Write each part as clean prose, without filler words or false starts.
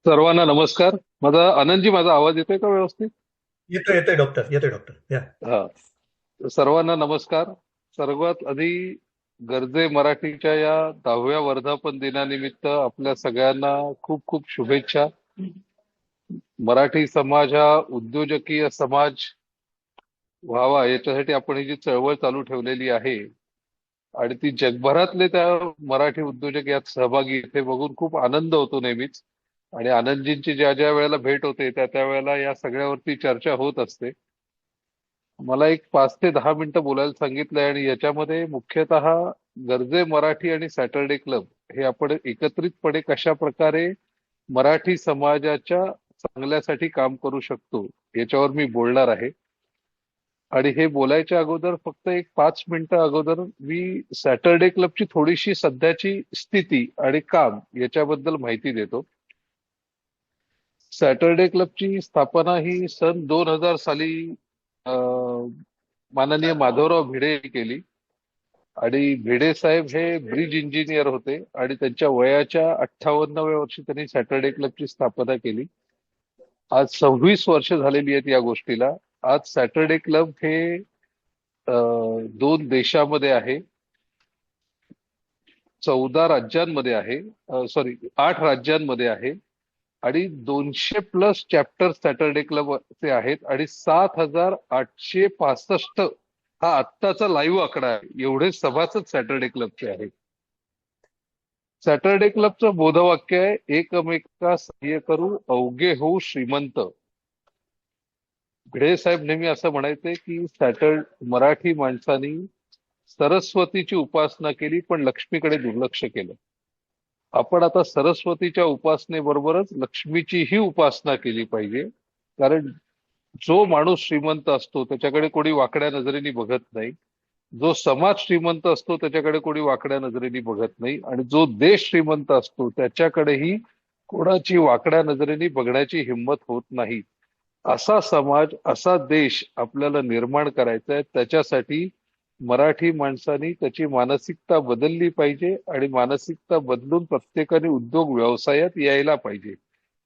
सर्वांना नमस्कार. माझा आवाज येतोय का व्यवस्थित? येतोय डॉक्टर, येतोय डॉक्टर. या. हा. सर्वांना नमस्कार. सर्वात आधी गर्जे मराठीच्या या 10व्या वर्धापन दिनानिमित्त आपल्या सगळ्यांना खूप खूप शुभेच्छा. मराठी समाज हा उद्योजकीय समाज व्हावा याच्यासाठी आपण ही जी चळवळ चालू ठेवलेली आहे आणि ती जगभरातले त्या मराठी उद्योजक यात सहभागी इथे बघून खूप आनंद होतो नेहमीच. आणि आनंदजींची ज्या ज्या वेळेला भेट होते त्या त्या वेळेला या सगळ्यावरती चर्चा होत असते. मला एक 5 ते 10 मिनिटं बोलायला सांगितलंय आणि याच्यामध्ये मुख्यतः गर्जे मराठी आणि सॅटर्डे क्लब हे आपण एकत्रितपणे कशा प्रकारे मराठी समाजाच्या चांगल्यासाठी काम करू शकतो याच्यावर मी बोलणार आहे. आणि हे बोलायच्या अगोदर फक्त एक 5 मिनिटं अगोदर मी सॅटर्डे क्लबची थोडीशी सध्याची स्थिती आणि काम याच्याबद्दल माहिती देतो. सॅटर्डे क्लबची स्थापना ही सन 2000 साली माननीय माधवराव भिडे यांनी केली. आणि भिडे साहेब हे ब्रिज इंजिनियर होते आणि त्यांच्या वयाच्या 58व्या वर्षी त्यांनी सॅटर्डे क्लबची स्थापना केली. आज 26 वर्ष झालेली आहेत या गोष्टीला. आज सॅटर्डे क्लब हे 2 देशामध्ये आहे, 14 राज्यांमध्ये आहे, सॉरी 8 राज्यांमध्ये आहे. आणि 200+ चॅप्टर सॅटर्डे क्लबचे आहेत आणि 7865 हा आत्ताचा लाईव्ह आकडा आहे. एवढे सभासद सॅटर्डे क्लबचे आहेत. सॅटर्डे क्लबचं बोधवाक्य आहे, एकमेका सहाय्य करू अवघे होऊ श्रीमंत. भिडे साहेब नेहमी असं म्हणायचे की मराठी माणसानी सरस्वतीची उपासना केली पण लक्ष्मीकडे दुर्लक्ष केलं. आपण आता सरस्वतीच्या उपासनेबरोबरच लक्ष्मीचीही उपासना केली पाहिजे. कारण जो माणूस श्रीमंत असतो त्याच्याकडे कोणी वाकड्या नजरेने बघत नाही. जो समाज श्रीमंत असतो त्याच्याकडे कोणी वाकड्या नजरेने बघत नाही. आणि जो देश श्रीमंत असतो त्याच्याकडेही कोणाची वाकड्या नजरेने बघण्याची हिंमत होत नाही. असा समाज, असा देश आपल्याला निर्माण करायचा आहे. त्याच्यासाठी मराठी माणसानी त्याची मानसिकता बदलली पाहिजे आणि मानसिकता बदलून प्रत्येकाने उद्योग व्यवसायात यायला पाहिजे.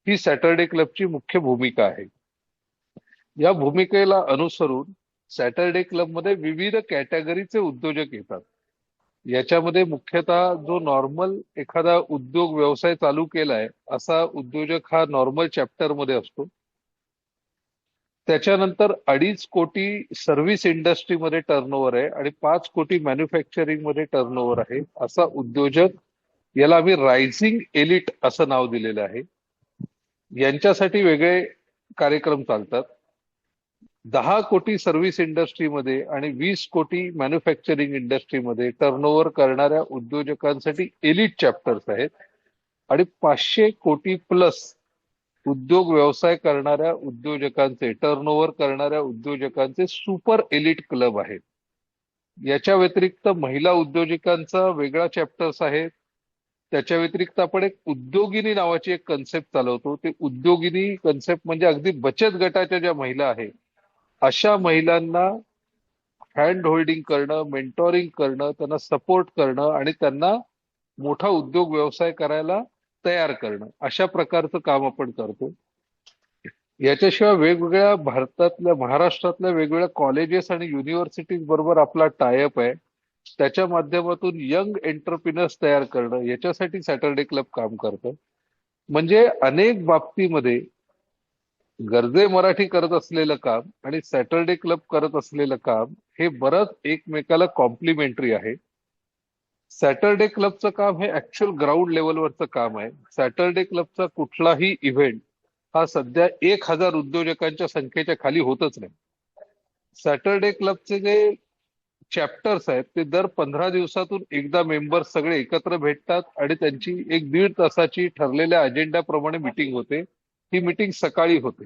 ही सॅटर्डे क्लबची मुख्य भूमिका आहे. या भूमिकेला अनुसरून सॅटर्डे क्लबमध्ये विविध कॅटेगरीचे उद्योजक येतात. याच्यामध्ये मुख्यतः जो नॉर्मल एखादा उद्योग व्यवसाय चालू केलाय असा उद्योजक हा नॉर्मल चॅप्टर मध्ये असतो. त्याच्यानंतर 2.5 कोटी सर्व्हिस इंडस्ट्रीमध्ये टर्नओव्हर आहे आणि 5 कोटी मॅन्युफॅक्चरिंग मध्ये टर्नओव्हर आहे असा उद्योजक, याला आम्ही रायझिंग एलिट असं नाव दिलेलं आहे. यांच्यासाठी वेगळे कार्यक्रम चालतात. 10 कोटी सर्व्हिस इंडस्ट्रीमध्ये आणि 20 कोटी मॅन्युफॅक्चरिंग इंडस्ट्रीमध्ये टर्नओव्हर करणाऱ्या उद्योजकांसाठी एलिट चॅप्टर्स आहेत. आणि 500 कोटी प्लस उद्योग व्यवसाय करणाऱ्या उद्योजकांचे, टर्नओव्हर करणाऱ्या उद्योजकांचे सुपर एलिट क्लब आहेत. याच्या व्यतिरिक्त महिला उद्योजकांचा वेगळा चॅप्टर्स आहेत. त्याच्या व्यतिरिक्त आपण एक उद्योगिनी नावाची एक कन्सेप्ट चालवतो. ते उद्योगिनी कन्सेप्ट म्हणजे अगदी बचत गटाच्या ज्या महिला आहेत अशा महिलांना हँड होल्डिंग करणं, मेंटॉरिंग करणं, त्यांना सपोर्ट करणं आणि त्यांना मोठा उद्योग व्यवसाय करायला तयार करणं, अशा प्रकारचं काम आपण करतो. याच्याशिवाय वेगवेगळ्या भारतातल्या, महाराष्ट्रातल्या वेगवेगळ्या कॉलेजेस आणि युनिव्हर्सिटीज बरोबर आपला टायअप आहे. त्याच्या माध्यमातून यंग एंटरप्रिनर्स तयार करणं, याच्यासाठी सॅटर्डे क्लब काम करतं. म्हणजे अनेक बाबतीमध्ये गर्जे मराठी करत असलेलं काम आणि सॅटर्डे क्लब करत असलेलं काम हे बरंच एकमेकाला कॉम्प्लिमेंटरी आहे. सॅटर्डे क्लबचं काम हे ऍक्च्युअल ग्राउंड लेवलवरचं काम आहे. सॅटर्डे क्लबचा कुठलाही इव्हेंट हा सध्या 1,000 उद्योजकांच्या संख्येच्या खाली होतच नाही. सॅटर्डे क्लबचे जे चॅप्टर्स आहेत ते दर 15 दिवसातून एकदा मेंबर्स सगळे एकत्र भेटतात आणि त्यांची एक 1.5 तासाची ठरलेल्या अजेंड्याप्रमाणे मिटिंग होते. ही मिटिंग सकाळी होते.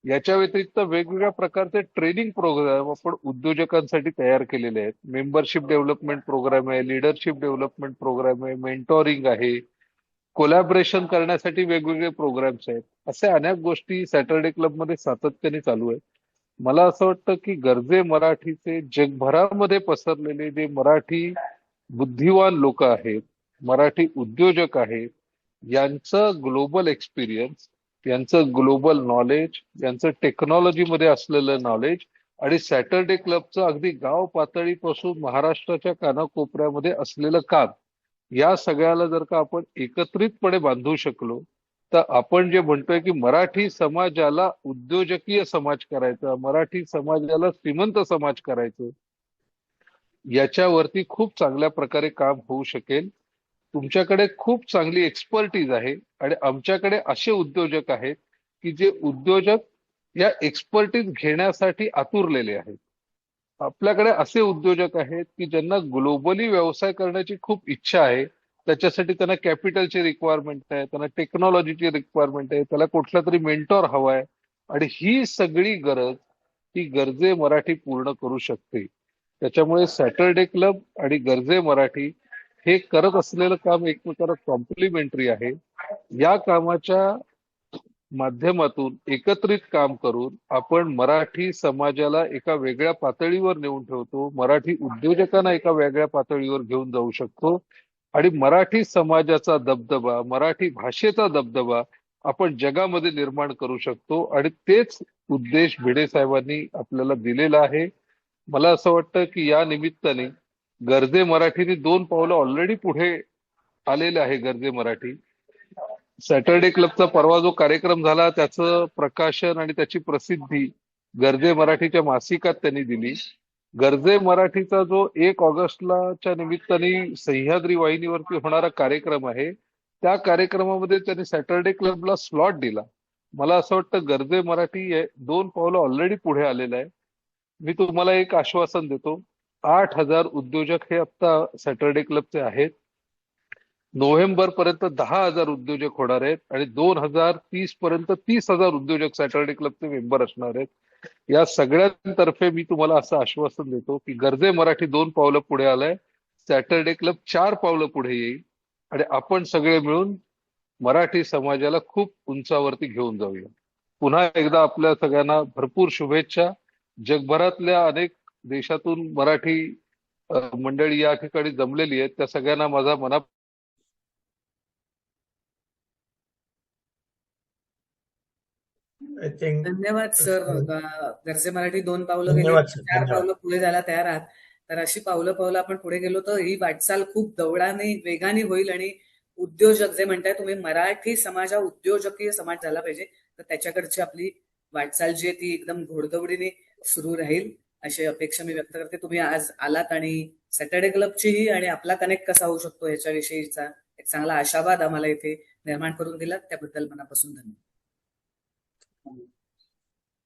याच्या व्यतिरिक्त वेगवेगळ्या प्रकारचे ट्रेनिंग प्रोग्राम आपण उद्योजकांसाठी तयार केलेले आहेत. मेंबरशिप डेव्हलपमेंट प्रोग्राम आहे, लिडरशिप डेव्हलपमेंट प्रोग्राम आहे, मेंटॉरिंग आहे, कोलॅबरेशन करण्यासाठी वेगवेगळे प्रोग्राम्स आहेत. अशा अनेक गोष्टी सॅटर्डे क्लबमध्ये सातत्याने चालू आहेत. मला असं वाटतं की गर्जे मराठीचे जगभरामध्ये पसरलेले जे मराठी बुद्धिवान लोक आहेत, मराठी उद्योजक आहेत, यांचं ग्लोबल एक्सपिरियन्स, यांचं ग्लोबल नॉलेज, यांचं टेक्नॉलॉजीमध्ये असलेलं नॉलेज आणि सॅटर्डे क्लबचं अगदी गाव पातळीपासून महाराष्ट्राच्या कानाकोपऱ्यामध्ये असलेलं काम, या सगळ्याला जर का आपण एकत्रितपणे बांधू शकलो तर आपण जे म्हणतोय की मराठी समाजाला उद्योजकीय समाज करायचा, मराठी समाजाला श्रीमंत समाज करायचं, याच्यावरती खूप चांगल्या प्रकारे काम होऊ शकेल. तुमच्याकडे खूप चांगली एक्सपर्टीज आहे आणि आमच्याकडे असे उद्योजक आहेत की जे उद्योजक या एक्सपर्टीज घेण्यासाठी आतुरलेले आहेत. आपल्याकडे असे उद्योजक आहेत की ज्यांना ग्लोबली व्यवसाय करण्याची खूप इच्छा आहे. त्याच्यासाठी त्यांना कॅपिटलची रिक्वायरमेंट आहे, त्यांना टेक्नॉलॉजीची रिक्वायरमेंट आहे, त्याला कुठला तरी मेंटॉर हवाय आणि ही सगळी गरज, ही गरजे मराठी पूर्ण करू शकते. त्याच्यामुळे सॅटरडे क्लब आणि गरजे मराठी हे करत असलेलं काम एकमेकांना कॉम्प्लिमेंटरी आहे. या कामाच्या माध्यमातून एकत्रित काम करून आपण मराठी समाजाला एका वेगळ्या पातळीवर नेऊन ठेवतो, मराठी उद्योजकांना एका वेगळ्या पातळीवर घेऊन जाऊ शकतो आणि मराठी समाजाचा दबदबा, मराठी भाषेचा दबदबा आपण जगामध्ये निर्माण करू शकतो आणि तेच उद्देश भिडे साहेबांनी आपल्याला दिलेला आहे. मला असं वाटतं की या निमित्ताने गरजे मराठीने 2 पावलं ऑलरेडी पुढे आलेले आहे. गरजे मराठी सॅटर्डे क्लबचा परवा जो कार्यक्रम झाला त्याचं प्रकाशन आणि त्याची प्रसिद्धी गरजे मराठीच्या मासिकात त्यांनी दिली. गरजे मराठीचा जो 1 ऑगस्टला निमित्ताने सह्याद्री वाहिनीवरती होणारा कार्यक्रम आहे, त्या कार्यक्रमामध्ये त्यांनी सॅटर्डे क्लबला स्लॉट दिला. मला असं वाटतं गरजे मराठी 2 पावलं ऑलरेडी पुढे आलेलं आहे. मी तुम्हाला एक आश्वासन देतो, 8,000 उद्योजक हे आता सॅटर्डे क्लबचे आहेत. नोव्हेंबर पर्यंत 10,000 उद्योजक होणार आहेत आणि 2030 पर्यंत 30,000 उद्योजक सॅटर्डे क्लबचे मेंबर असणार आहेत. या सगळ्यांतर्फे मी तुम्हाला असं आश्वासन देतो की गरजे मराठी 2 पावलं पुढे आलाय, सॅटर्डे क्लब 4 पावलं पुढे येईल आणि आपण सगळे मिळून मराठी समाजाला खूप उंचावरती घेऊन जाऊया. पुन्हा एकदा आपल्या सगळ्यांना भरपूर शुभेच्छा. जगभरातल्या अनेक देशातून मराठी मंडळी या ठिकाणी जमलेली आहेत, त्या सगळ्यांना माझा मना आय थिंक धन्यवाद सर. गरजे मराठी 2 पावलं गेली, धन्यवाद सर, 4 धन्यवाद. पावलं पुढे जायला तयार आहात. तर अशी पावलं पावलं आपण पुढे गेलो तर ही वाटचाल खूप दौडाने वेगाने होईल आणि उद्योजक जे म्हणताय तुम्ही, मराठी समाज हा उद्योजकीय समाज झाला पाहिजे, तर त्याच्याकडची आपली वाटचाल जी आहे ती एकदम घोडदौडीने सुरू राहील अशी अपेक्षा मी व्यक्त करते. तुम्ही आज आलात आणि सॅटर्डे क्लबचीही आणि आपला कनेक्ट कसा होऊ शकतो ह्याच्याविषयीचा एक चांगला आशावाद आम्हाला इथे निर्माण करून दिला, त्याबद्दल मनापासून धन्यवाद.